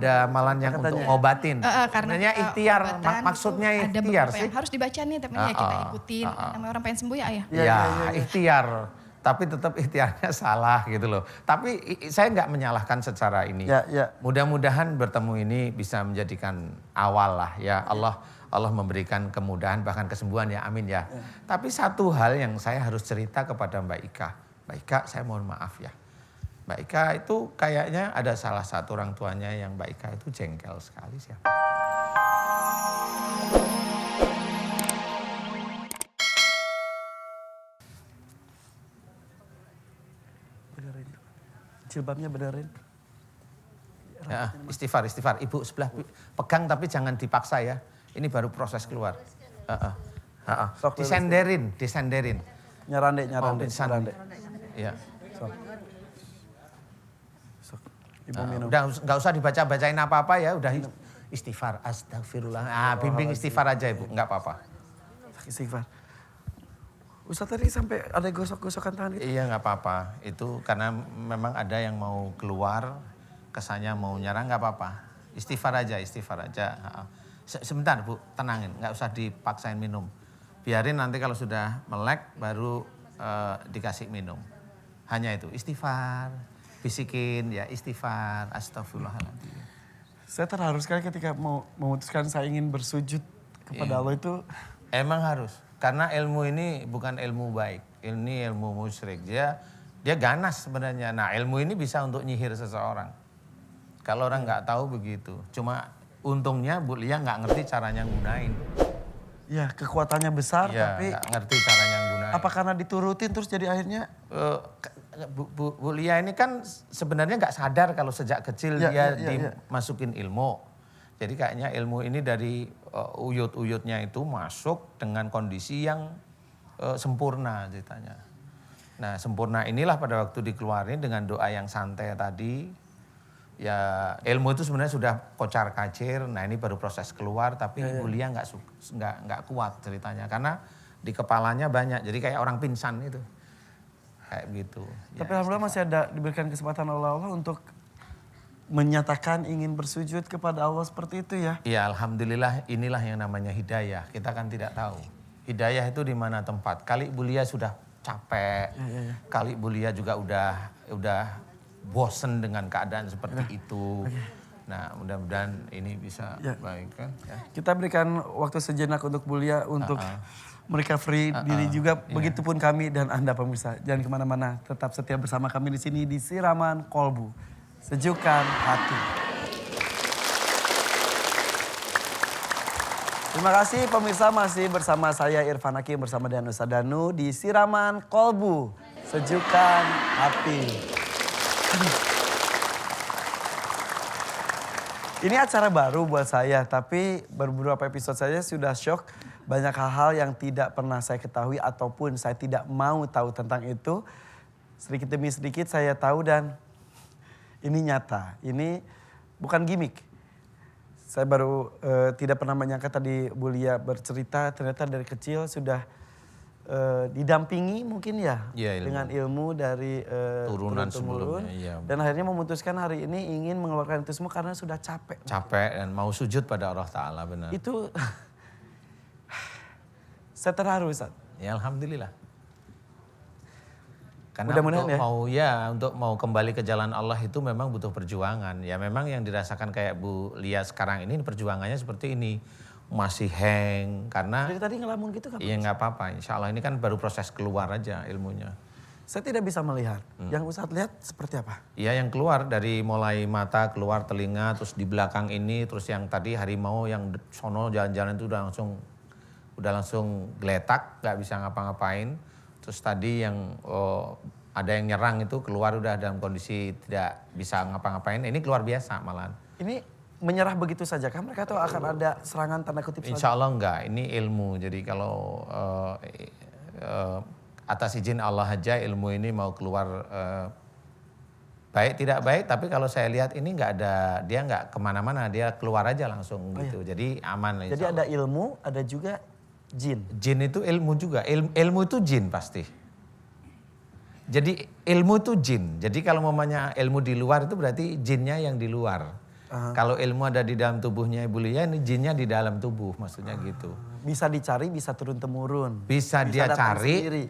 ada malah yang untuk ngobatin. Karena ikhtiar, maksudnya ikhtiar sih. Harus dibaca nih, tapi ya kita ikutin. Namanya orang pengen sembuh ya ayah. Ya, ikhtiar. Tapi tetap ikhtiarnya salah gitu loh. Tapi saya nggak menyalahkan secara ini. Mudah-mudahan bertemu ini bisa menjadikan awal lah ya. Allah memberikan kemudahan bahkan kesembuhan ya, amin ya. Tapi satu hal yang saya harus cerita kepada Mbak Ika. Mbak Ika, saya mohon maaf ya. Mbak Ika itu kayaknya ada salah satu orang tuanya yang Mbak Ika itu jengkel sekali sih. Benerin. Jilbabnya benerin. Ya, istighfar. Ibu sebelah pegang tapi jangan dipaksa ya. Ini baru proses keluar. Disenderin. Nyarandek. Iya. Ibu minum. Udah nggak usah dibaca-bacain apa-apa ya, udah istighfar, astagfirullah. Bimbing istighfar aja Ibu, nggak apa-apa. Istighfar. Ustaz tadi sampai ada gosok-gosokan tangan gitu? Iya nggak apa-apa, itu karena memang ada yang mau keluar, kesannya mau nyerang nggak apa-apa. Istighfar aja. Sebentar Bu, tenangin, nggak usah dipaksain minum. Biarin nanti kalau sudah melek baru dikasih minum. Hanya itu, istighfar. Bisikin ya istighfar, astagfirullahaladzim. Saya terharu sekali ketika memutuskan saya ingin bersujud kepada Allah itu. Emang harus, karena ilmu ini bukan ilmu baik, ini ilmu musyrik. Dia ganas sebenarnya. Nah ilmu ini bisa untuk nyihir seseorang. Kalau orang nggak tahu begitu, cuma untungnya Bu Lia nggak ngerti caranya gunain. Ya kekuatannya besar tapi. Nggak ngerti caranya gunain. Apa karena diturutin terus jadi akhirnya? Bu Lia ini kan sebenarnya nggak sadar kalau sejak kecil dia dimasukin ilmu. Jadi kayaknya ilmu ini dari uyut-uyutnya itu masuk dengan kondisi yang sempurna ceritanya. Nah sempurna inilah pada waktu dikeluarin dengan doa yang santai tadi. Ya ilmu itu sebenarnya sudah kocar kacir. Nah ini baru proses keluar tapi Bu Lia nggak kuat ceritanya. Karena di kepalanya banyak jadi kayak orang pingsan itu. Kayak gitu. Tapi alhamdulillah masih ada diberikan kesempatan oleh Allah untuk menyatakan ingin bersujud kepada Allah seperti itu ya. Iya alhamdulillah inilah yang namanya hidayah. Kita kan tidak tahu. Hidayah itu di mana tempat. Kali Bu Lia sudah capek. Kali Bu Lia juga udah bosen dengan keadaan seperti itu. Nah mudah-mudahan ini bisa baik kan. Ya. Kita berikan waktu sejenak untuk Bu Lia untuk merecovery diri juga. Begitupun kami dan Anda pemirsa. Jangan kemana-mana, tetap setia bersama kami di sini di Siraman Kolbu. Sejukkan hati. Terima kasih pemirsa masih bersama saya Irfan Hakim bersama dengan Ustaz Danu di Siraman Kolbu. Sejukkan hati. Ini acara baru buat saya, tapi beberapa episode saja sudah shock. Banyak hal-hal yang tidak pernah saya ketahui ataupun saya tidak mau tahu tentang itu. Sedikit demi sedikit saya tahu dan ini nyata. Ini bukan gimmick. Saya baru tidak pernah menyangka tadi Bu Lia bercerita ternyata dari kecil sudah didampingi mungkin ya dengan ilmu dari turunan sebelumnya. Iya. Dan akhirnya memutuskan hari ini ingin mengeluarkan itu semua karena sudah capek. Capek dan mau sujud pada Allah Ta'ala benar. Itu saya terharu Ustaz. Ya alhamdulillah. Karena untuk mau kembali ke jalan Allah itu memang butuh perjuangan. Ya memang yang dirasakan kayak Bu Lia sekarang ini perjuangannya seperti ini. Masih hang karena. Dari tadi ngelamun gitu kan? Iya nggak apa-apa. Insya Allah ini kan baru proses keluar aja ilmunya. Saya tidak bisa melihat. Yang Ustaz lihat seperti apa? Iya yang keluar dari mulai mata, keluar telinga, terus di belakang ini, terus yang tadi harimau yang sono jalan-jalan itu udah langsung geletak, nggak bisa ngapa-ngapain. Terus tadi yang ada yang nyerang itu keluar udah dalam kondisi tidak bisa ngapa-ngapain. Ini keluar biasa malahan. Ini menyerah begitu saja kan mereka tahu akan ada serangan tanda kutip? Insya Allah enggak, ini ilmu. Jadi kalau atas izin Allah aja ilmu ini mau keluar baik tidak baik. Tapi kalau saya lihat ini enggak ada, dia enggak kemana-mana, dia keluar aja langsung gitu. Iya. Jadi aman. Jadi ada ilmu, ada juga jin. Jin itu ilmu juga, ilmu itu jin pasti. Jadi ilmu itu jin. Jadi kalau mamanya ilmu di luar itu berarti jinnya yang di luar. Kalau ilmu ada di dalam tubuhnya Ibu Lia, ini jinnya di dalam tubuh, maksudnya gitu. Bisa dicari, bisa turun-temurun. Bisa dia datang cari, sendiri.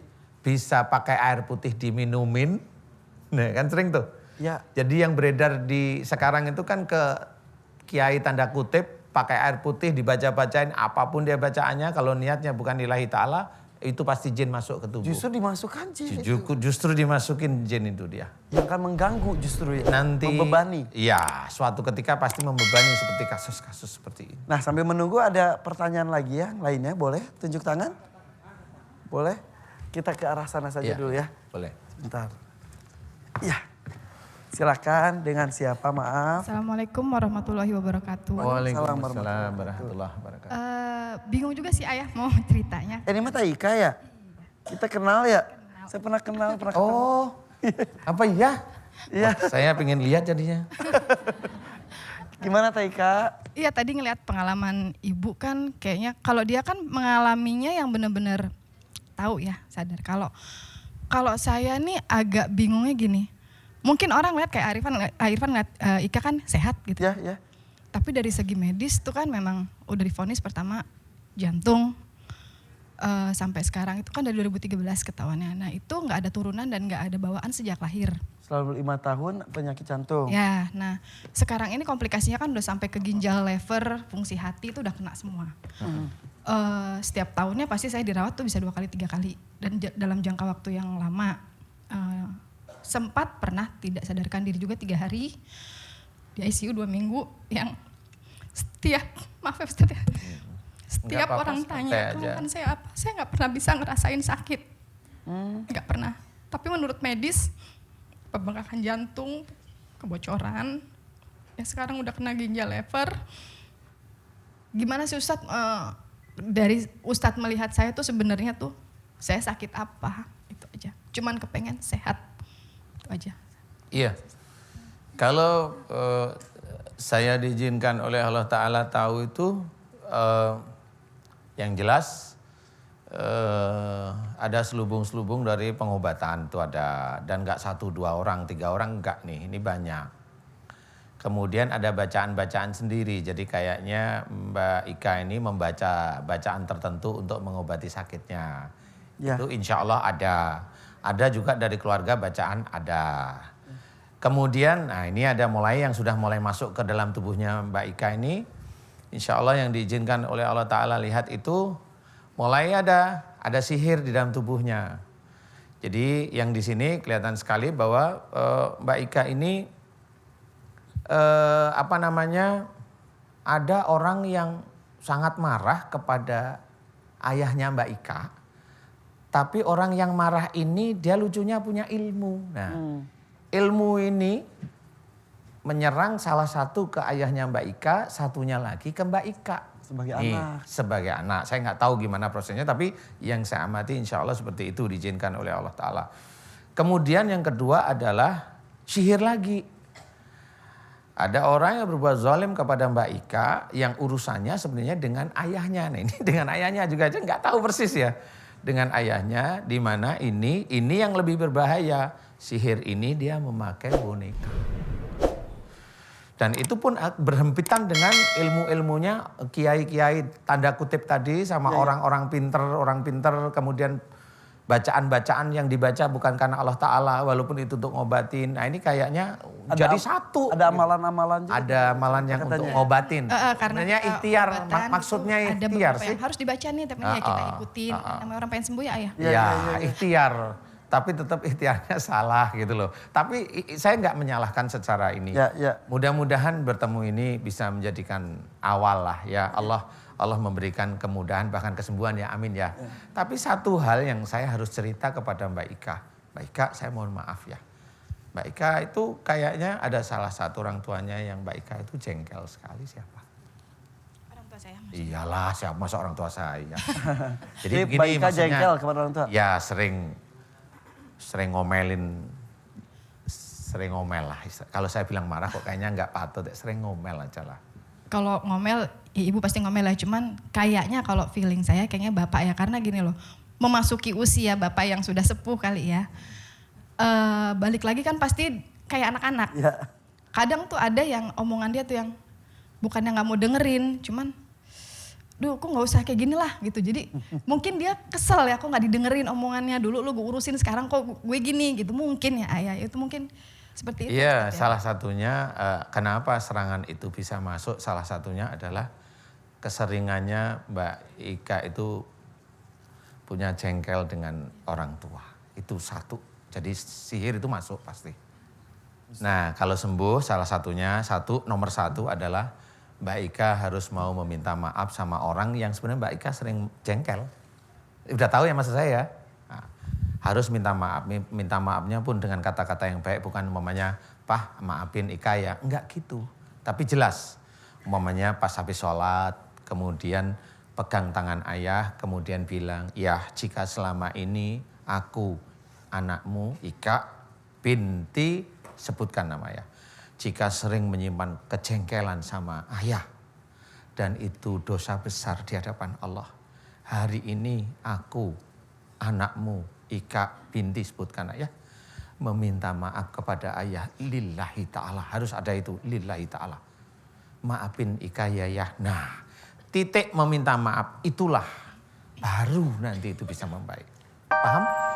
bisa pakai air putih diminumin. Nah, kan sering tuh. Ya. Jadi yang beredar di sekarang itu kan ke kiai tanda kutip, pakai air putih dibaca-bacain, apapun dia bacaannya, kalau niatnya bukan lillahi ta'ala, itu pasti jin masuk ke tubuh. Justru dimasukkan jin itu. Justru dimasukin jin itu dia. Yang akan mengganggu justru ya. Nanti membebani. Iya, suatu ketika pasti membebani seperti kasus-kasus seperti ini. Nah, sambil menunggu ada pertanyaan lagi ya, lainnya boleh tunjuk tangan? Boleh? Kita ke arah sana saja Iya, dulu ya. Boleh. Sebentar. Iya. Silakan, dengan siapa, maaf. Assalamualaikum warahmatullahi wabarakatuh. Waalaikumsalam warahmatullahi wabarakatuh. Bingung juga sih ayah mau ceritanya. Ini mah Taika ya? Kita kenal ya? Saya pernah kenal. Oh, apa iya? Iya. Wah, saya pengen lihat jadinya. Gimana Taika? Iya tadi ngelihat pengalaman ibu kan kayaknya kalau dia kan mengalaminya yang benar-benar tahu ya, sadar. Kalau saya nih agak bingungnya gini. Mungkin orang lihat kayak Irfan lihat Ika kan sehat gitu. Ya. Tapi dari segi medis tuh kan memang udah divonis pertama jantung sampai sekarang itu kan dari 2013 ketahuannya. Nah itu nggak ada turunan dan nggak ada bawaan sejak lahir. Selalu 5 tahun penyakit jantung. Ya, nah sekarang ini komplikasinya kan udah sampai ke ginjal, lever, fungsi hati itu udah kena semua. Setiap tahunnya pasti saya dirawat tuh bisa 2 kali 3 kali dan dalam jangka waktu yang lama. Sempat pernah tidak sadarkan diri juga 3 hari di ICU 2 minggu yang setiap maaf ya Ustaz ya, setiap orang tanya keluhan saya apa, saya nggak pernah bisa ngerasain sakit, nggak pernah. Tapi menurut medis pembengkakan jantung, kebocoran, ya sekarang udah kena ginjal, lever. Gimana sih Ustadz, dari Ustadz melihat saya tuh sebenarnya tuh saya sakit apa, itu aja. Cuman kepengen sehat, itu aja. Iya, kalau saya diizinkan oleh Allah Ta'ala tahu itu, yang jelas ada selubung-selubung dari pengobatan itu ada. Dan gak 1, 2 orang, 3 orang enggak nih, ini banyak. Kemudian ada bacaan-bacaan sendiri, jadi kayaknya Mbak Ika ini membaca bacaan tertentu untuk mengobati sakitnya. Ya. Itu insya Allah ada. Ada juga dari keluarga bacaan ada. Kemudian, nah ini ada mulai yang sudah mulai masuk ke dalam tubuhnya Mbak Ika ini. Insya Allah yang diizinkan oleh Allah Ta'ala lihat itu mulai ada sihir di dalam tubuhnya. Jadi yang di sini kelihatan sekali bahwa Mbak Ika ini ada orang yang sangat marah kepada ayahnya Mbak Ika. Tapi orang yang marah ini dia lucunya punya ilmu. Nah, ilmu ini menyerang salah satu ke ayahnya Mbak Ika, satunya lagi ke Mbak Ika. Sebagai anak. Saya nggak tahu gimana prosesnya, tapi yang saya amati insya Allah seperti itu diizinkan oleh Allah Ta'ala. Kemudian yang kedua adalah sihir lagi. Ada orang yang berbuat zalim kepada Mbak Ika yang urusannya sebenarnya dengan ayahnya. Nah ini dengan ayahnya juga aja nggak tahu persis ya. Dengan ayahnya di mana ini yang lebih berbahaya. Sihir ini dia memakai boneka. Dan itu pun berhempitan dengan ilmu-ilmunya kiai-kiai tanda kutip tadi sama orang pinter, kemudian bacaan-bacaan yang dibaca bukan karena Allah Ta'ala walaupun itu untuk ngobatin. Nah ini kayaknya jadi satu. Ada amalan-amalan juga. Ada amalan yang untuk ngobatin. Karena ikhtiar, maksudnya ikhtiar sih. Harus dibaca nih tapi ya kita ikutin. Namanya orang pengen sembuh ya ayah. Ya ikhtiar. Tapi tetap ikhtiarnya salah gitu loh. Tapi saya nggak menyalahkan secara ini. Mudah-mudahan bertemu ini bisa menjadikan awal lah ya. Allah memberikan kemudahan bahkan kesembuhan ya, amin ya. Tapi satu hal yang saya harus cerita kepada Mbak Ika. Mbak Ika saya mohon maaf ya. Mbak Ika itu kayaknya ada salah satu orang tuanya yang Mbak Ika itu jengkel sekali, siapa? Orang tua saya. Iyalah siapa masa orang tua saya. Jadi begini Mbak Ika jengkel kepada orang tua? Ya sering ngomel lah. Kalau saya bilang marah kok kayaknya nggak patut, sering ngomel aja lah. Kalau ngomel, ya ibu pasti ngomel lah. Cuman kayaknya kalau feeling saya kayaknya bapak ya. Karena gini loh, memasuki usia bapak yang sudah sepuh kali ya. Balik lagi kan pasti kayak anak-anak. kadang tuh ada yang omongan dia tuh yang bukannya nggak mau dengerin, cuman duh kok nggak usah kayak gini lah gitu. Jadi mungkin dia kesel ya, kok nggak didengerin omongannya, dulu lu gue urusin sekarang kok gue gini gitu. Mungkin ya ayah itu mungkin seperti itu. Iya, ya. salah satunya kenapa serangan itu bisa masuk, salah satunya adalah keseringannya Mbak Ika itu punya jengkel dengan orang tua. Itu satu, jadi sihir itu masuk pasti. Nah kalau sembuh salah satunya, nomor satu adalah Mbak Ika harus mau meminta maaf sama orang yang sebenarnya Mbak Ika sering jengkel. Udah tahu ya maksud saya. Nah, harus minta maaf. Minta maafnya pun dengan kata-kata yang baik, bukan umpamanya, "Pah, maafin Ika ya." Enggak gitu. Tapi jelas. Umpamanya pas habis sholat, kemudian pegang tangan ayah, kemudian bilang, "Ya, jika selama ini aku anakmu Ika binti," sebutkan nama ya. "Jika sering menyimpan kejengkelan sama ayah dan itu dosa besar di hadapan Allah. Hari ini aku anakmu Ika binti," sebutkan ayah, "meminta maaf kepada ayah lillahi ta'ala." Harus ada itu, lillahi ta'ala. "Maafin Ika ya." Nah, titik meminta maaf itulah baru nanti itu bisa membaik. Paham?